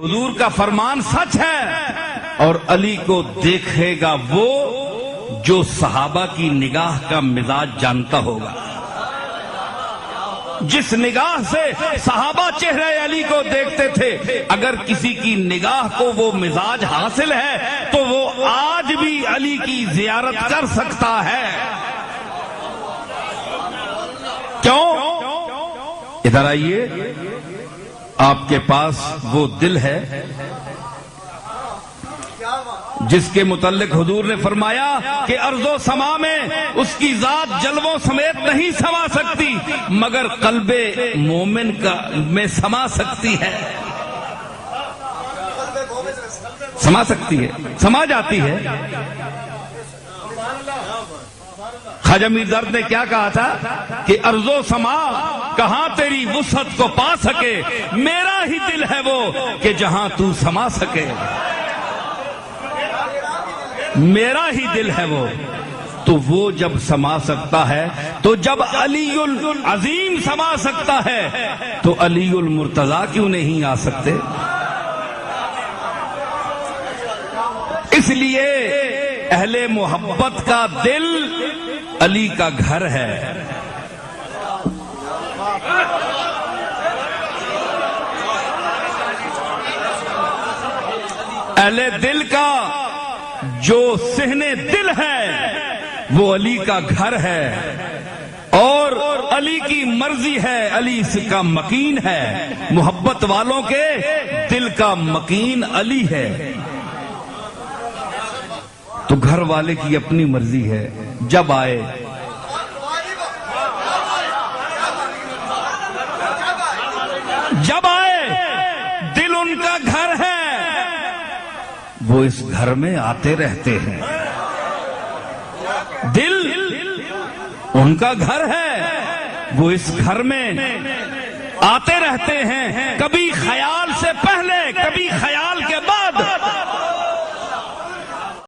حضور کا فرمان سچ ہے اور علی کو دیکھے گا وہ جو صحابہ کی نگاہ کا مزاج جانتا ہوگا. جس نگاہ سے صحابہ چہرے علی کو دیکھتے تھے، اگر کسی کی نگاہ کو وہ مزاج حاصل ہے تو وہ آج بھی علی کی زیارت کر سکتا ہے. کیوں؟ ادھر آئیے، آپ کے پاس وہ دل ہے جس کے متعلق حضور نے فرمایا کہ ارض و سما میں اس کی ذات جلووں سمیت نہیں سما سکتی مگر قلب مومن میں سما سکتی ہے. سما سکتی ہے، سما جاتی ہے. خواجہ میر درد نے کیا کہا تھا کہ ارض و سما کہاں تیری وسعت کو پا سکے، میرا ہی دل ہے وہ کہ جہاں تو سما سکے. میرا ہی دل ہے وہ. تو وہ جب سما سکتا ہے تو جب علی العظیم سما سکتا ہے تو علی المرتضیٰ کیوں نہیں آ سکتے؟ اس لیے اہل محبت کا دل علی کا گھر ہے. اہل دل کا جو صحن دل ہے وہ علی کا گھر ہے اور علی کی مرضی ہے، علی اس کا مکین ہے. محبت والوں کے دل کا مکین علی ہے. تو گھر والے کی اپنی مرضی ہے، جب آئے دل ان کا گھر ہے، وہ اس گھر میں آتے رہتے ہیں. دل ان کا گھر ہے، وہ اس گھر میں آتے رہتے ہیں. کبھی خیال سے پہلے